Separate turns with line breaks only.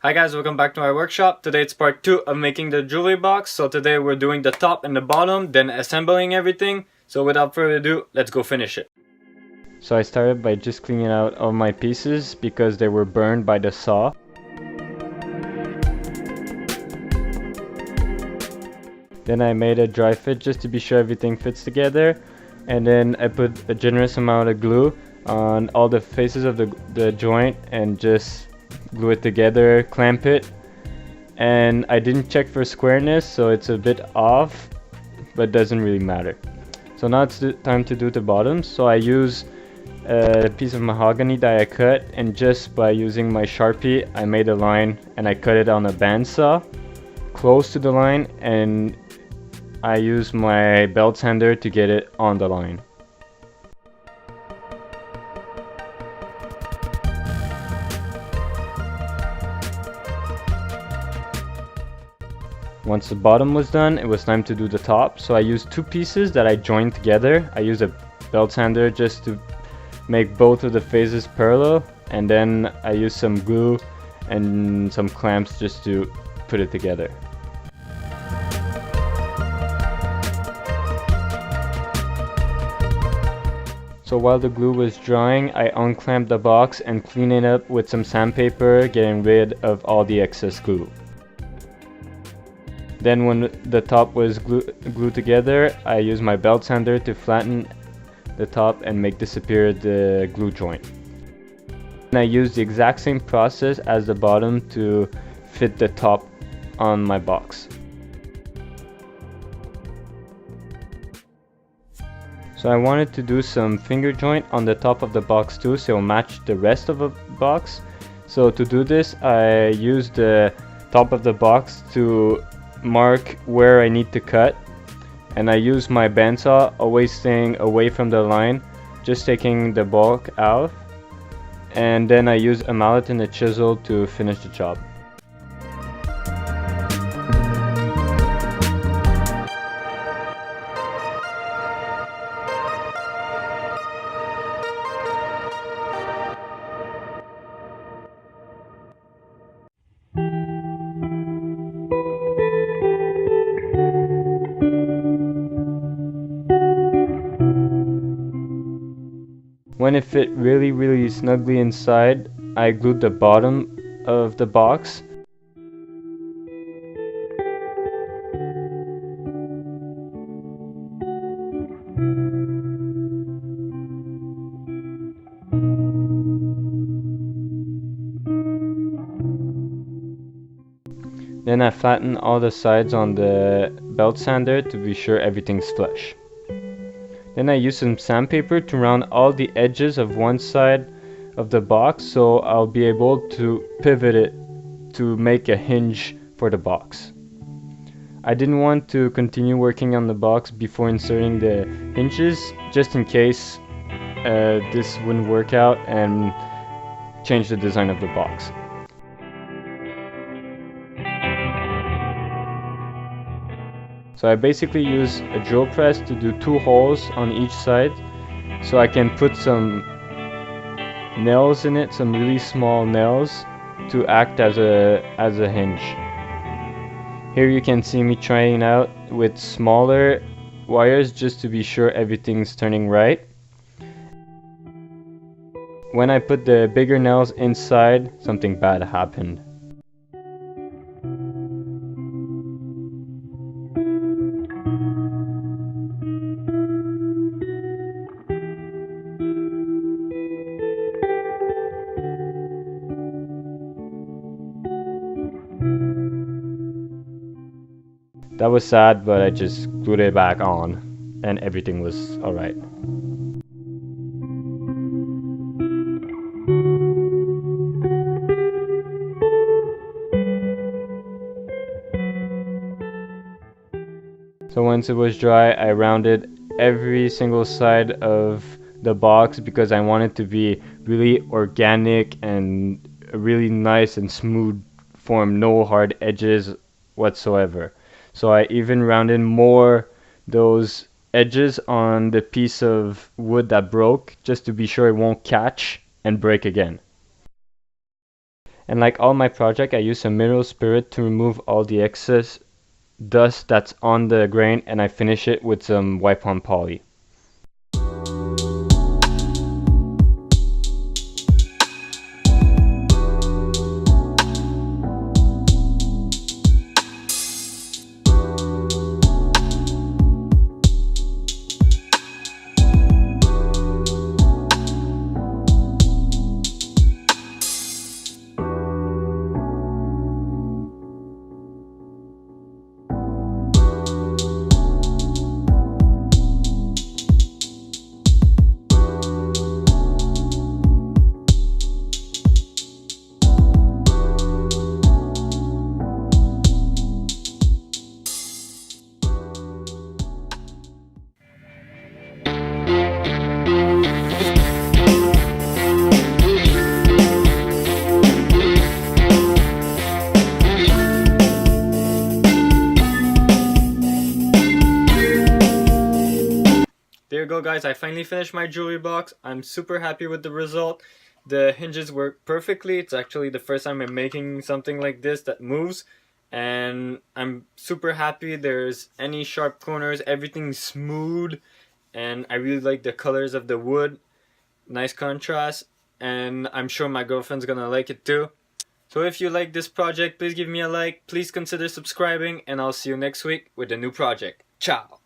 Hi guys, welcome back to my workshop. Today it's part 2 of making the jewelry box. So today we're doing the top and the bottom, then assembling everything. So without further ado, let's go finish it. So I started by just cleaning out all my pieces because they were burned by the saw. Then I made a dry fit just to be sure everything fits together. And then I put a generous amount of glue on all the faces of the joint and just glue it together, clamp it. And I didn't check for squareness, so it's a bit off, but doesn't really matter. So now it's time to do the bottom. So I use a piece of mahogany that I cut, and just by using my Sharpie I made a line and I cut it on a bandsaw close to the line, and I use my belt sander to get it on the line. Once the bottom was done, it was time to do the top. So I used two pieces that I joined together. I used a belt sander just to make both of the faces parallel, and then I used some glue and some clamps just to put it together. So while the glue was drying, I unclamped the box and cleaned it up with some sandpaper, getting rid of all the excess glue. Then when the top was glued together, I used my belt sander to flatten the top and make disappear the glue joint. And I used the exact same process as the bottom to fit the top on my box. So I wanted to do some finger joint on the top of the box too, so it'll match the rest of the box. So to do this, I used the top of the box to mark where I need to cut, and I use my bandsaw, always staying away from the line, just taking the bulk out, and then I use a mallet and a chisel to finish the job. When it fit really snugly inside, I glued the bottom of the box. Then I flattened all the sides on the belt sander to be sure everything's flush. Then I used some sandpaper to round all the edges of one side of the box, so I'll be able to pivot it to make a hinge for the box. I didn't want to continue working on the box before inserting the hinges, just in case this wouldn't work out and change the design of the box. So I basically use a drill press to do 2 holes on each side, so I can put some nails in it, some really small nails, to act as a hinge. Here you can see me trying out with smaller wires just to be sure everything's turning right. When I put the bigger nails inside, something bad happened. That was sad, but I just glued it back on and everything was alright. So once it was dry, I rounded every single side of the box because I want it to be really organic and a really nice and smooth form, no hard edges whatsoever. So I even rounded more those edges on the piece of wood that broke, just to be sure it won't catch and break again. And like all my project, I use some mineral spirit to remove all the excess dust that's on the grain, and I finish it with some wipe on poly. There you go, guys. I finally finished my jewelry box. I'm super happy with the result. The hinges work perfectly. It's actually the first time I'm making something like this that moves, and I'm super happy. There's any sharp corners, everything's smooth, and I really like the colors of the wood. Nice contrast, and I'm sure my girlfriend's gonna like it too. So if you like this project, please give me a like. Please consider subscribing, and I'll see you next week with a new project. Ciao!